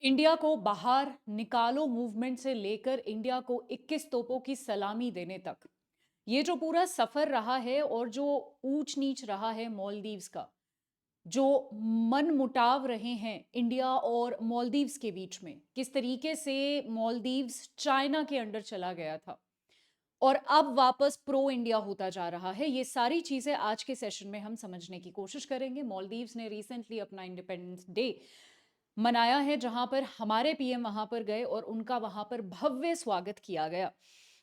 India को बाहर निकालो मूवमेंट से लेकर इंडिया को 21 तोपों की सलामी देने तक ये जो पूरा सफर रहा है और जो ऊंच नीच रहा है मालदीव्स का, जो मन मुटाव रहे हैं इंडिया और मालदीव्स के बीच में, किस तरीके से मालदीव्स चाइना के अंडर चला गया था और अब वापस प्रो इंडिया होता जा रहा है। ये सारी चीजें आज के सेशन में हम समझने की कोशिश करेंगे। मालदीव्स ने रिसेंटली अपना इंडिपेंडेंस डे मनाया है, जहां पर हमारे पीएम वहां पर गए और उनका वहां पर भव्य स्वागत किया गया।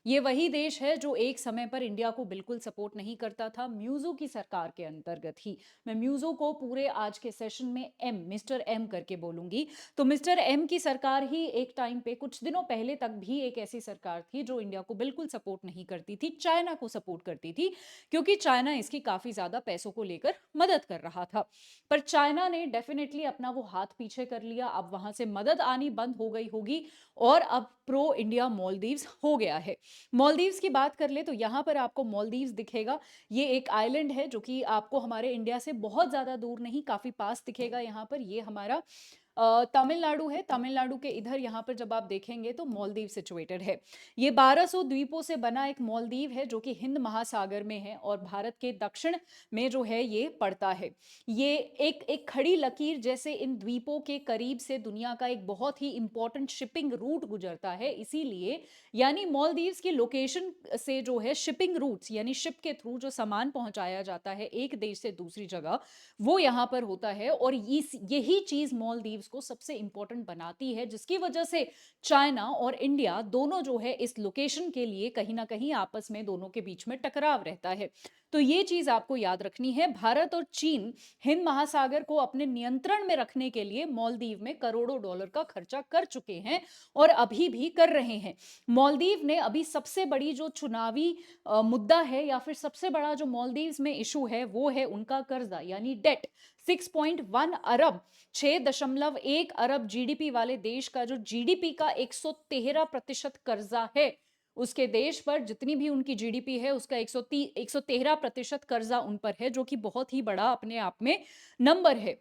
ये वही देश है जो एक समय पर इंडिया को बिल्कुल सपोर्ट नहीं करता था, म्यूजो की सरकार के अंतर्गत ही। मैं म्यूजो को पूरे आज के सेशन में मिस्टर एम करके बोलूंगी। तो मिस्टर एम की सरकार ही एक टाइम पे, कुछ दिनों पहले तक भी एक ऐसी सरकार थी जो इंडिया को बिल्कुल सपोर्ट नहीं करती थी, चाइना को सपोर्ट करती थी, क्योंकि चाइना इसकी काफी ज्यादा पैसों को लेकर मदद कर रहा था। पर चाइना ने डेफिनेटली अपना वो हाथ पीछे कर लिया, अब वहां से मदद आनी बंद हो गई होगी और अब प्रो इंडिया मालदीव्स हो गया है। मालदीव्स की बात कर ले तो यहाँ पर आपको मालदीव्स दिखेगा। ये एक आइलैंड है जो कि आपको हमारे इंडिया से बहुत ज्यादा दूर नहीं, काफी पास दिखेगा। यहाँ पर ये हमारा तमिलनाडु है। तमिलनाडु के इधर यहाँ पर जब आप देखेंगे तो मालदीव सिचुएटेड है। ये 1200 द्वीपों से बना एक मालदीव है जो कि हिंद महासागर में है और भारत के दक्षिण में जो है ये पड़ता है। ये एक एक खड़ी लकीर जैसे इन द्वीपों के करीब से दुनिया का एक बहुत ही इंपॉर्टेंट शिपिंग रूट गुजरता है, इसीलिए यानी मालदीव्स की लोकेशन से जो है शिपिंग रूट्स, यानी शिप के थ्रू जो सामान पहुंचाया जाता है एक देश से दूसरी जगह, वो यहाँ पर होता है। और यही चीज मालदीव्स को सबसे इंपॉर्टेंट बनाती है, जिसकी वजह से चाइना और इंडिया दोनों जो है इस लोकेशन के लिए कहीं ना कहीं आपस में दोनों के बीच में टकराव रहता है। तो ये चीज आपको याद रखनी है। भारत और चीन हिंद महासागर को अपने नियंत्रण में रखने के लिए मालदीव में करोड़ों डॉलर का खर्चा कर चुके हैं और अभी भी कर रहे हैं। मालदीव ने अभी सबसे बड़ी जो चुनावी मुद्दा है या फिर सबसे बड़ा जो मालदीव्स में इशू है वो है उनका कर्जा यानी डेट। 6.1 अरब, 6.1 अरब जीडीपी वाले देश का जो जीडीपी का 113% कर्जा है, उसके देश पर जितनी भी उनकी जीडीपी है उसका 113% कर्जा उन पर है, जो कि बहुत ही बड़ा अपने आप में नंबर है।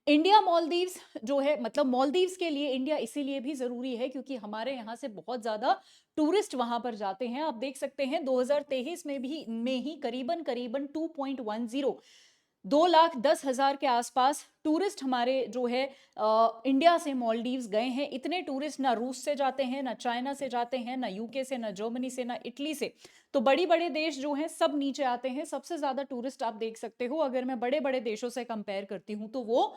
इंडिया मालदीव्स जो है, मतलब मालदीव्स के लिए इंडिया इसीलिए भी जरूरी है क्योंकि हमारे यहाँ से बहुत ज्यादा टूरिस्ट वहां पर जाते हैं। आप देख सकते हैं 2023 में ही करीबन करीबन 2.10, 2,10,000 के आसपास टूरिस्ट हमारे जो है इंडिया से मालदीव्स गए हैं। इतने टूरिस्ट ना रूस से जाते हैं, ना चाइना से जाते हैं, ना यूके से, ना जर्मनी से, ना इटली से। तो बड़ी बड़े देश जो हैं सब नीचे आते हैं। सबसे ज्यादा टूरिस्ट आप देख सकते हो, अगर मैं बड़े बड़े देशों से कंपेयर करती हूँ तो वो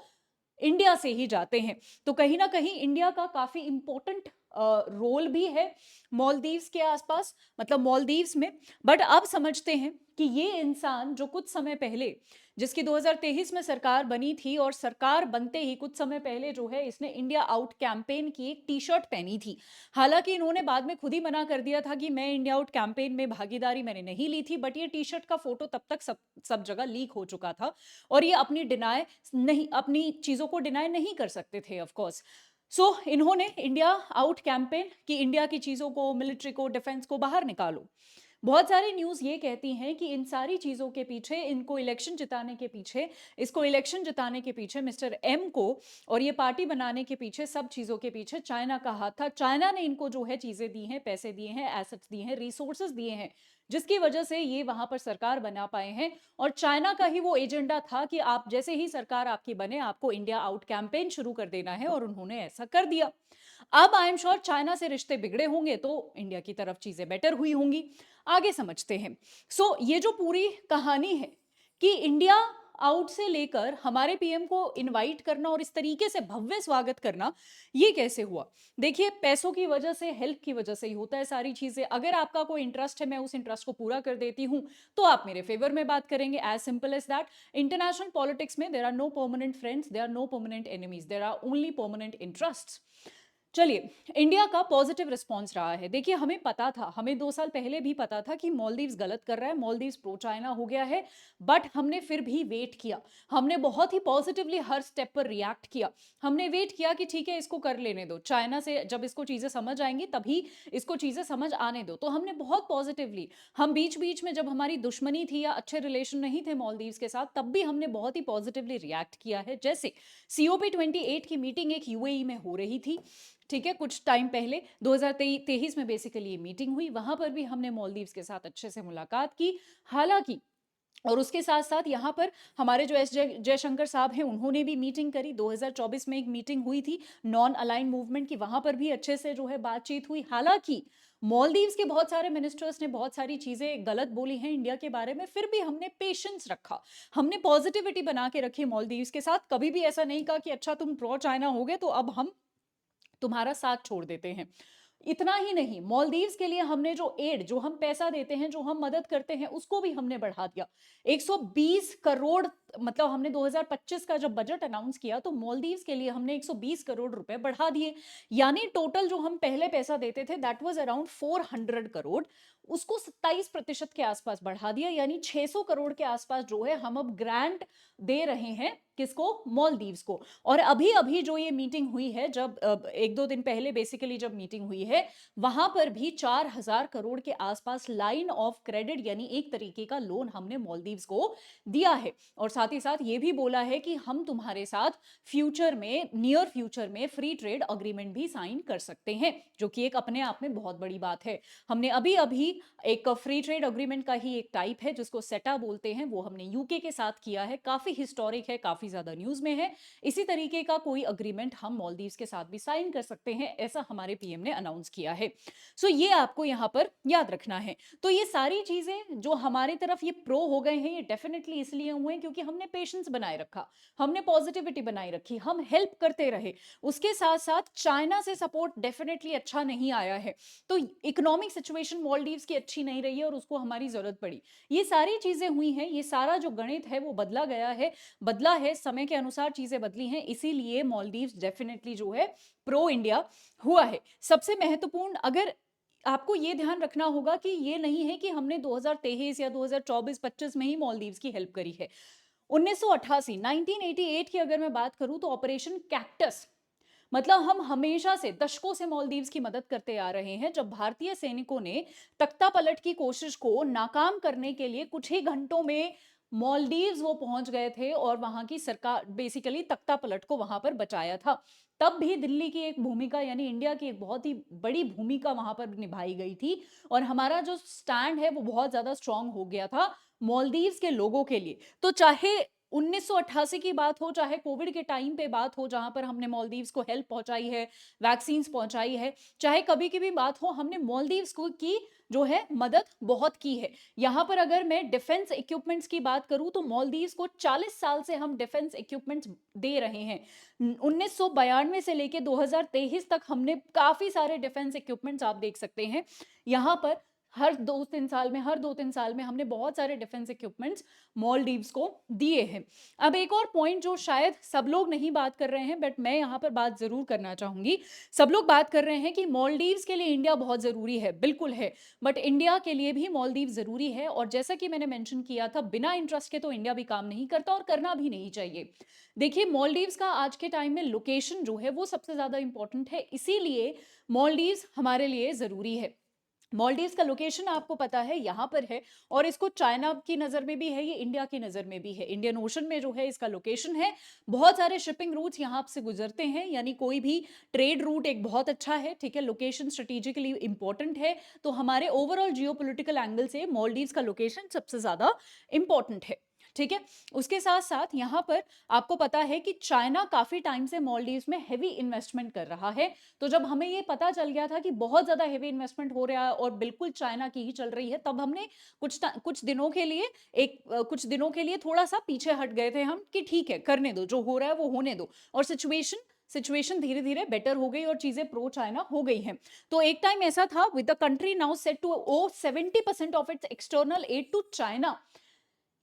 इंडिया से ही जाते हैं। तो कहीं ना कहीं इंडिया का काफी इंपॉर्टेंट रोल भी है मालदीव्स के आसपास, मतलब मालदीव्स में। बट अब समझते हैं कि ये इंसान जो कुछ समय पहले, जिसकी 2023 में सरकार बनी थी और सरकार बनते ही कुछ समय पहले जो है इसने इंडिया आउट कैंपेन की एक टी शर्ट पहनी थी। हालांकि इन्होंने बाद में खुद ही मना कर दिया था कि मैं इंडिया आउट कैंपेन में भागीदारी मैंने नहीं ली थी, बट ये टी शर्ट का फोटो तब तक सब जगह लीक हो चुका था और ये अपनी चीजों को डिनाई नहीं कर सकते थे ऑफ कोर्स। सो इन्होंने इंडिया आउट कैंपेन कि इंडिया की चीजों को, मिलिट्री को, डिफेंस को बाहर निकालो। बहुत सारी न्यूज ये कहती हैं कि इन सारी चीजों के पीछे, इसको इलेक्शन जिताने के पीछे मिस्टर एम को और ये पार्टी बनाने के पीछे, सब चीजों के पीछे चाइना का हाथ था। चाइना ने इनको जो है चीजें दी हैं, पैसे दिए हैं, एसेट्स दिए हैं, रिसोर्सेज दिए हैं, जिसकी वजह से ये वहां पर सरकार बना पाए हैं। और चाइना का ही वो एजेंडा था कि आप जैसे ही सरकार आपकी बने, आपको इंडिया आउट कैंपेन शुरू कर देना है, और उन्होंने ऐसा कर दिया। अब आई एम श्योर चाइना से रिश्ते बिगड़े होंगे तो इंडिया की तरफ चीजें बेटर हुई होंगी। आगे समझते हैं। ये जो पूरी कहानी है कि इंडिया आउट से लेकर हमारे पीएम को इनवाइट करना और इस तरीके से भव्य स्वागत करना, ये कैसे हुआ? देखिए, पैसों की वजह से, हेल्प की वजह से ही होता है सारी चीजें। अगर आपका कोई इंटरेस्ट है, मैं उस इंटरेस्ट को पूरा कर देती हूं तो आप मेरे फेवर में बात करेंगे। As simple as that. International politics में there are no permanent friends, there are no permanent enemies, there are only permanent interests. चलिए, इंडिया का पॉजिटिव रिस्पॉन्स रहा है। देखिए, हमें पता था, हमें 2 साल पहले भी पता था कि मालदीव्स गलत कर रहा है, मालदीव्स प्रो चाइना हो गया है, बट हमने फिर भी वेट किया। हमने बहुत ही पॉजिटिवली हर स्टेप पर रिएक्ट किया। हमने वेट किया कि ठीक है, इसको कर लेने दो। चाइना से जब इसको चीज़ें समझ आएँगी, तभी इसको चीज़ें समझ आने दो। तो हमने बहुत पॉजिटिवली, हम बीच-बीच में जब हमारी दुश्मनी थी या अच्छे रिलेशन नहीं थे मालदीव्स के साथ, तब भी हमने बहुत ही पॉजिटिवली रिएक्ट किया है। जैसे सीओपी 28 की मीटिंग एक यूएई में हो रही थी, ठीक है, कुछ टाइम पहले 2023 में बेसिकली ये मीटिंग हुई। वहां पर भी हमने मालदीव्स के साथ अच्छे से मुलाकात की। हालांकि और उसके साथ साथ यहाँ पर हमारे जो एस जयशंकर साहब हैं, उन्होंने भी मीटिंग करी। 2024 में एक मीटिंग हुई थी नॉन अलाइन मूवमेंट की, वहां पर भी अच्छे से जो है बातचीत हुई। हालांकि मालदीव्स के बहुत सारे मिनिस्टर्स ने बहुत सारी चीजें गलत बोली हैं इंडिया के बारे में, फिर भी हमने पेशेंस रखा, हमने पॉजिटिविटी बना के रखी मालदीव्स के साथ। कभी भी ऐसा नहीं कहा कि अच्छा तुम प्रो चाइना हो गए तो अब हम तुम्हारा साथ छोड़ देते हैं। इतना ही नहीं, मालदीव्स के लिए हमने जो एड, जो हम पैसा देते हैं, जो हम मदद करते हैं, उसको भी हमने बढ़ा दिया। 120 करोड़, मतलब हमने 2025 का जब बजट अनाउंस किया तो मालदीव्स के लिए हमने 120 करोड़ रुपए बढ़ा दिए। यानी टोटल जो हम पहले पैसा देते थे दैट वाज अराउंड 400 करोड़, उसको 27% के आसपास बढ़ा दिया। यानी 600 करोड़ के आसपास जो है हम अब ग्रांट दे रहे हैं, किसको? मालदीव्स को। और अभी अभी जो ये मीटिंग हुई है, जब 1-2 दिन पहले बेसिकली जब मीटिंग हुई है, वहां पर भी 4000 करोड़ के आसपास लाइन ऑफ क्रेडिट, यानी एक तरीके का लोन हमने मालदीव्स को दिया है। और साथ ही साथ ये भी बोला है कि हम तुम्हारे साथ फ्यूचर में, नियर फ्यूचर में फ्री ट्रेड अग्रीमेंट भी साइन कर सकते हैं, जो कि एक अपने आप में बहुत बड़ी बात है। हमने अभी अभी एक फ्री ट्रेड अग्रीमेंट का ही एक टाइप है जिसको सेटा बोलते हैं, वो हमने यूके के साथ किया है। काफी हिस्टोरिक है, काफी ज्यादा न्यूज में है। इसी तरीके का कोई अग्रीमेंट हम मालदीव्स के साथ भी साइन कर सकते हैं, ऐसा हमारे पीएम ने अनाउंस किया है। सो ये आपको यहाँ पर याद रखना है। तो ये सारी चीजें जो हमारी तरफ ये प्रो हो गए हैं, ये डेफिनेटली इसलिए हुए हैं क्योंकि हमने पेशेंस बनाए रखा, हमने पॉजिटिविटी बनाई रखी, हम हेल्प करते रहे। उसके साथ साथ चाइना से सपोर्ट डेफिनेटली अच्छा नहीं आया है, तो इकोनॉमिक सिचुएशन मालदीव्स की अच्छी नहीं रही है और उसको हमारी जरूरत पड़ी। ये सारी चीजें हुई हैं, ये सारा जो गणित है वो बदला गया है, बदला है, समय के अनुसार चीजें बदली हैं, इसीलिए मालदीव्स डेफिनेटली जो है प्रो इंडिया हुआ है। सबसे महत्वपूर्ण, अगर आपको ये ध्यान रखना होगा कि ये नहीं है कि हमने 2023 या 2024-25 में ही मालदीव्स की हेल्प करी है। 1988 1988 की अगर मैं बात करूं तो ऑपरेशन कैक्टस, मतलब हम हमेशा से दशकों से मालदीव्स की मदद करते आ रहे हैं। जब भारतीय सैनिकों ने तख्ता पलट की कोशिश को नाकाम करने के लिए कुछ ही घंटों में मालदीव्स वो पहुंच गए थे और वहां की सरकार बेसिकली तख्ता पलट को वहां पर बचाया था। तब भी दिल्ली की एक भूमिका, यानी इंडिया की एक बहुत ही बड़ी भूमिका वहां पर निभाई गई थी और हमारा जो स्टैंड है वो बहुत ज्यादा स्ट्रांग हो गया था मालदीव्स के लोगों के लिए। तो चाहे 1988 की बात हो, चाहे कोविड के टाइम पे बात हो जहां पर हमने मालदीव्स को हेल्प पहुंचाई है, वैक्सीन पहुंचाई है, चाहे कभी की भी बात हो, हमने मालदीव्स को की जो है मदद बहुत की है। यहां पर अगर मैं डिफेंस इक्विपमेंट्स की बात करूं तो मालदीव्स को 40 साल से हम डिफेंस इक्विपमेंट्स दे रहे हैं। 1992 से लेके 2023 तक हमने काफी सारे डिफेंस इक्विपमेंट्स, आप देख सकते हैं यहां पर, हर 2-3 साल में हमने बहुत सारे डिफेंस इक्विपमेंट्स मालदीव्स को दिए हैं। अब एक और पॉइंट जो शायद सब लोग नहीं बात कर रहे हैं, बट मैं यहाँ पर बात जरूर करना चाहूंगी। सब लोग बात कर रहे हैं कि मालदीव्स के लिए इंडिया बहुत जरूरी है, बिल्कुल है, बट इंडिया के लिए भी मालदीव जरूरी है। और जैसा कि मैंने मेंशन किया था, बिना इंटरेस्ट के तो इंडिया भी काम नहीं करता और करना भी नहीं चाहिए। देखिए, मालदीव्स का आज के टाइम में लोकेशन जो है वो सबसे ज्यादा इंपॉर्टेंट है, इसीलिए मालदीव्स हमारे लिए जरूरी है। मालदीव्स का लोकेशन आपको पता है यहाँ पर है, और इसको चाइना की नजर में भी है, ये इंडिया की नजर में भी है। इंडियन ओशन में जो है इसका लोकेशन है, बहुत सारे शिपिंग रूट्स यहाँ से गुजरते हैं, यानी कोई भी ट्रेड रूट एक बहुत अच्छा है, ठीक है। लोकेशन स्ट्रेटेजिकली इंपॉर्टेंट है, तो हमारे ओवरऑल जियोपॉलिटिकल एंगल से मालदीव्स का लोकेशन सबसे ज्यादा इंपॉर्टेंट है, ठीक है। उसके साथ साथ यहाँ पर आपको पता है कि चाइना काफी टाइम से मालदीव्स में हेवी इन्वेस्टमेंट कर रहा है। तो जब हमें ये पता चल गया था कि बहुत ज्यादा हेवी इन्वेस्टमेंट हो रहा है और बिल्कुल चाइना की ही चल रही है, तब हमने कुछ दिनों के लिए कुछ दिनों के लिए थोड़ा सा पीछे हट गए थे हम, कि ठीक है, करने दो, जो हो रहा है वो होने दो। और सिचुएशन धीरे धीरे बेटर हो गई और चीजें प्रो चाइना हो गई हैं। तो एक टाइम ऐसा था, with the country now set to owe 70% of its external aid to China,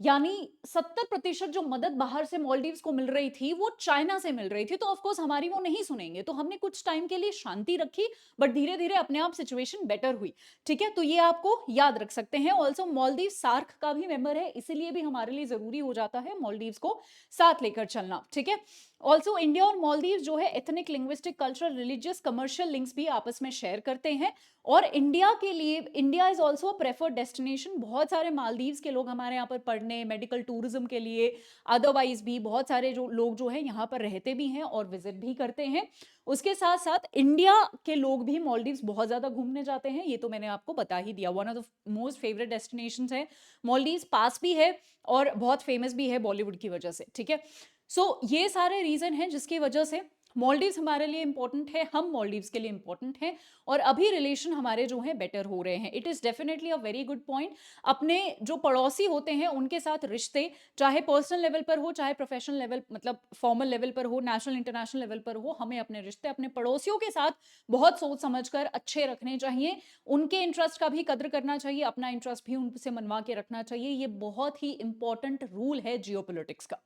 यानी 70% जो मदद बाहर से मालदीव्स को मिल रही थी, वो चाइना से मिल रही थी, तो ऑफ कोर्स हमारी वो नहीं सुनेंगे। तो हमने कुछ टाइम के लिए शांति रखी, बट धीरे-धीरे अपने आप सिचुएशन बेटर हुई। ठीक है? तो ये आपको याद रख सकते हैं। ऑल्सो मालदीव सार्क का भी मेंबर है, इसीलिए भी हमारे लिए ज़रूरी हो जाता है मालदीव्स को साथ लेकर चलना। ठीक है? ऑल्सो इंडिया और मालदीव जो है ethnic, linguistic, cultural, religious, commercial links भी आपस में शेयर करते हैं। और इंडिया के लिए India is also a preferred destination. बहुत सारे मालदीव्स के लोग हमारे यहाँ पर पढ़ने, मेडिकल टूरिज्म के लिए, अदरवाइज भी बहुत सारे जो लोग जो है यहाँ पर रहते भी हैं और विजिट भी करते हैं। उसके साथ साथ इंडिया के लोग भी मालदीव्स बहुत ज्यादा घूमने जाते हैं, ये तो मैंने आपको बता ही दिया। One of the most favourite destination है मालदीव्स, पास भी है और बहुत फेमस भी है बॉलीवुड की वजह से। ठीक है? सो ये सारे रीजन हैं जिसकी वजह से मालदीव्स हमारे लिए इंपॉर्टेंट है, हम मालदीव्स के लिए इंपॉर्टेंट हैं, और अभी रिलेशन हमारे जो हैं बेटर हो रहे हैं। It is definitely a very good point. अपने जो पड़ोसी होते हैं उनके साथ रिश्ते, चाहे पर्सनल लेवल पर हो, चाहे प्रोफेशनल लेवल मतलब फॉर्मल लेवल पर हो, नेशनल इंटरनेशनल लेवल पर हो, हमें अपने रिश्ते अपने पड़ोसियों के साथ बहुत सोच समझकर अच्छे रखने चाहिए। उनके इंटरेस्ट का भी कद्र करना चाहिए, अपना इंटरेस्ट भी उनसे मनवा के रखना चाहिए। ये बहुत ही इंपॉर्टेंट रूल है जियोपॉलिटिक्स का।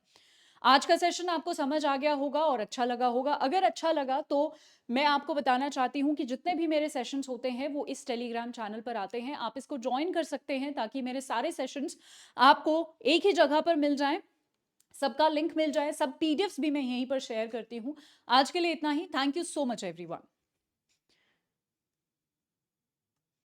आज का सेशन आपको समझ आ गया होगा और अच्छा लगा होगा। अगर अच्छा लगा तो मैं आपको बताना चाहती हूँ कि जितने भी मेरे सेशंस होते हैं वो इस टेलीग्राम चैनल पर आते हैं। आप इसको ज्वाइन कर सकते हैं ताकि मेरे सारे सेशंस आपको एक ही जगह पर मिल जाएं, सबका लिंक मिल जाए। सब पीडीएफ्स भी मैं यहीं पर शेयर करती हूँ। आज के लिए इतना ही। Thank you so much everyone.